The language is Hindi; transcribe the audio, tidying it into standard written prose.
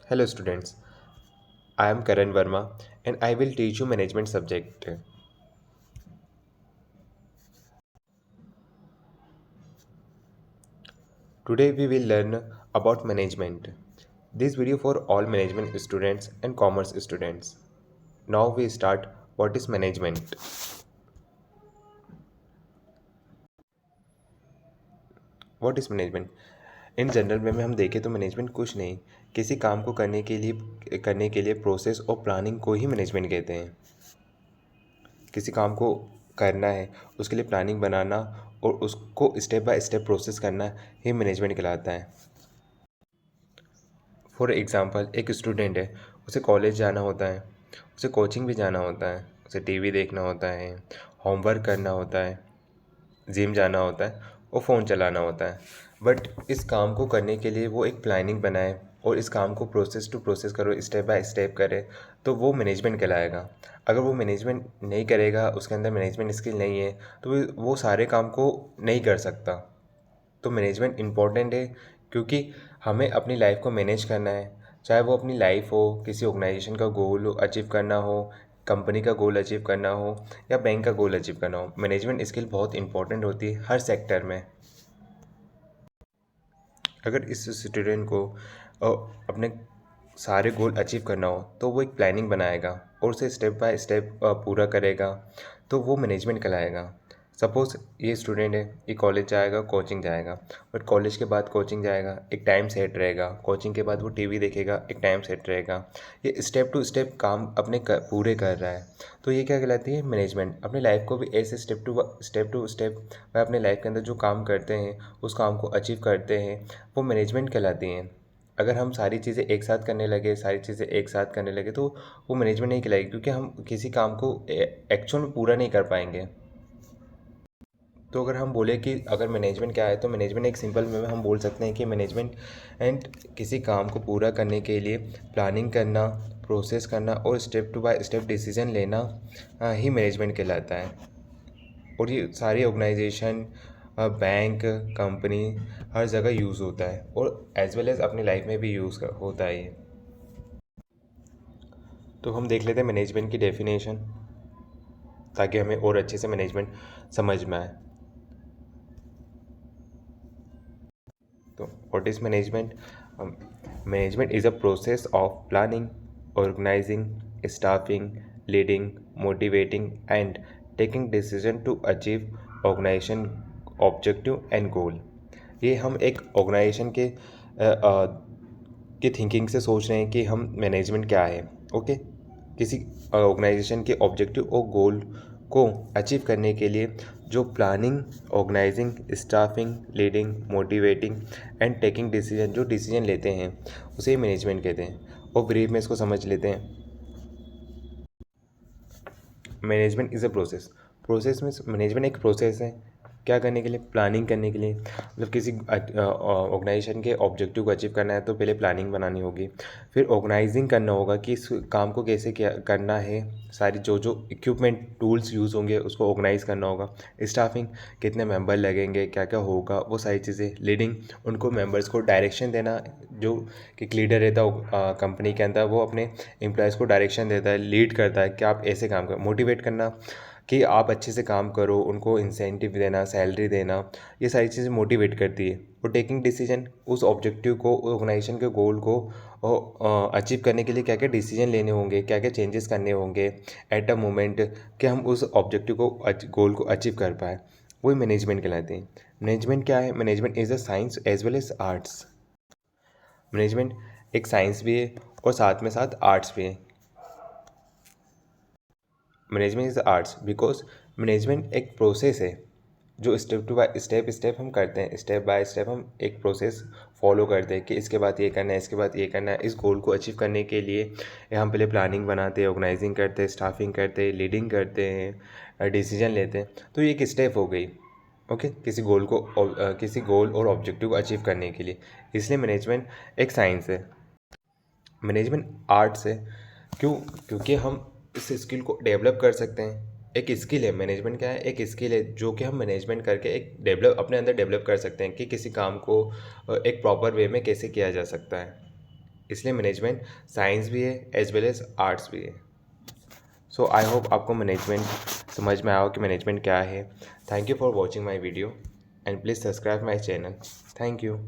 Hello students, I am Karan Verma and I will teach you management subject. Today we will learn about management. This video for all management students and commerce students. Now we start. What is management? What is management? In general वे में हम देखें तो मैनेजमेंट कुछ नहीं, किसी काम को करने के लिए प्रोसेस और प्लानिंग को ही मैनेजमेंट कहते हैं। किसी काम को करना है, उसके लिए प्लानिंग बनाना और उसको स्टेप बाय स्टेप प्रोसेस करना ही मैनेजमेंट कहलाता है। फॉर एग्ज़ाम्पल एक स्टूडेंट है, उसे कॉलेज जाना होता है, उसे कोचिंग भी जाना होता है, उसे टीवी देखना होता है, होमवर्क करना होता है, जिम जाना होता है और फ़ोन चलाना होता है। बट इस काम को करने के लिए वो एक प्लानिंग बनाए और इस काम को प्रोसेस टू प्रोसेस करो, स्टेप बाय स्टेप करे, तो वो मैनेजमेंट कहलाएगा। अगर वो मैनेजमेंट नहीं करेगा, उसके अंदर मैनेजमेंट स्किल नहीं है, तो वो सारे काम को नहीं कर सकता। तो मैनेजमेंट इम्पॉर्टेंट है क्योंकि हमें अपनी लाइफ को मैनेज करना है, चाहे वो अपनी लाइफ हो, किसी ऑर्गेनाइजेशन का गोल अचीव करना हो, कंपनी का गोल अचीव करना हो या बैंक का गोल अचीव करना हो। मैनेजमेंट स्किल बहुत इंपॉर्टेंट होती है हर सेक्टर में। अगर इस स्टूडेंट को अपने सारे गोल अचीव करना हो तो वो एक प्लानिंग बनाएगा और उसे स्टेप बाय स्टेप पूरा करेगा, तो वो मैनेजमेंट कहलाएगा। सपोज़ ये स्टूडेंट है, ये कॉलेज जाएगा, कोचिंग जाएगा, बट कॉलेज के बाद कोचिंग जाएगा, एक टाइम सेट रहेगा, कोचिंग के बाद वो टीवी देखेगा, एक टाइम सेट रहेगा। ये स्टेप टू स्टेप काम अपने पूरे कर रहा है, तो ये क्या कहलाती है? मैनेजमेंट। अपनी लाइफ को भी ऐसे स्टेप टू स्टेप वह अपने लाइफ के अंदर जो काम करते हैं, उस काम को अचीव करते हैं, वो मैनेजमेंट कहलाती हैं। अगर हम सारी चीज़ें एक साथ करने लगे तो वो मैनेजमेंट नहीं कहलाएगी, क्योंकि हम किसी काम को एक्चुअल में पूरा नहीं कर पाएंगे। तो अगर हम बोले कि अगर मैनेजमेंट क्या है, तो मैनेजमेंट एक सिंपल वे में हम बोल सकते हैं कि मैनेजमेंट एंड किसी काम को पूरा करने के लिए प्लानिंग करना, प्रोसेस करना और step to by step decision लेना ही मैनेजमेंट कहलाता है। और ये सारी ऑर्गेनाइजेशन, बैंक, कंपनी, हर जगह यूज़ होता है और एज वेल एज़ अपनी लाइफ में भी यूज़ होता है ये। तो हम देख लेते हैं मैनेजमेंट की डेफिनेशन, ताकि हमें और अच्छे से मैनेजमेंट समझ में आए। तो what is management? Management is a process of planning, organizing, staffing, leading, motivating and taking decision to achieve organization objective and goal. ये हम एक ऑर्गेनाइजेशन की थिंकिंग से सोच रहे हैं कि हम मैनेजमेंट क्या है। ओके, किसी ऑर्गेनाइजेशन के ऑब्जेक्टिव और गोल को अचीव करने के लिए जो planning, organizing, staffing, leading, motivating and taking decision, जो डिसीजन लेते हैं, उसे मैनेजमेंट कहते हैं। और ब्रीफ में इसको समझ लेते हैं। Management is a process. Process में मैनेजमेंट एक प्रोसेस है, क्या करने के लिए? प्लानिंग करने के लिए। मतलब किसी ऑर्गेनाइजेशन के ऑब्जेक्टिव को अचीव करना है तो पहले प्लानिंग बनानी होगी, फिर ऑर्गेनाइजिंग करना होगा कि इस काम को कैसे क्या करना है, सारी जो जो इक्विपमेंट टूल्स यूज़ होंगे उसको ऑर्गेनाइज़ करना होगा। स्टाफिंग, कितने मेंबर लगेंगे, क्या क्या होगा, वो सारी चीज़ें। लीडिंग, उनको मेंबर्स को डायरेक्शन देना, जो कि एक लीडर रहता है कंपनी के अंदर, वो अपने एम्प्लॉयज़ को डायरेक्शन देता है, लीड करता है कि आप ऐसे काम करो। मोटिवेट करना कि आप अच्छे से काम करो, उनको इंसेंटिव देना, सैलरी देना, ये सारी चीज़ें मोटिवेट करती है। और टेकिंग डिसीजन, उस ऑब्जेक्टिव को, ऑर्गेनाइजेशन के गोल को अचीव करने के लिए क्या क्या डिसीजन लेने होंगे, क्या क्या चेंजेस करने होंगे एट अ मोमेंट, कि हम उस ऑब्जेक्टिव को, गोल को अचीव कर पाए, वही मैनेजमेंट कहलाते हैं। मैनेजमेंट क्या है? Management is a science as well as arts. Management एक साइंस भी है और साथ में साथ आर्ट्स भी है। Management is arts because management एक प्रोसेस है जो स्टेप टू बाय स्टेप हम करते हैं। स्टेप बाय स्टेप हम एक प्रोसेस फॉलो करते हैं कि इसके बाद ये करना है, इसके बाद ये करना है। इस गोल को अचीव करने के लिए हम पहले प्लानिंग बनाते हैं, ऑर्गेनाइजिंग करते हैं, स्टाफिंग करते हैं, लीडिंग करते हैं, डिसीजन लेते हैं। तो ये एक स्टेप हो गई, ओके, किसी गोल और ऑब्जेक्टिव को अचीव करने के लिए। इसलिए मैनेजमेंट एक साइंस है। मैनेजमेंट आर्ट्स है क्यों? क्योंकि हम इस स्किल को डेवलप कर सकते हैं। एक स्किल है, मैनेजमेंट क्या है? एक स्किल है जो कि हम मैनेजमेंट करके एक डेवलप अपने अंदर डेवलप कर सकते हैं कि किसी काम को एक प्रॉपर वे में कैसे किया जा सकता है। इसलिए मैनेजमेंट साइंस भी है एज वेल एज आर्ट्स भी है। सो आई होप आपको मैनेजमेंट समझ में आओ कि मैनेजमेंट क्या है। Thank you for watching my video and please subscribe my channel. Thank you.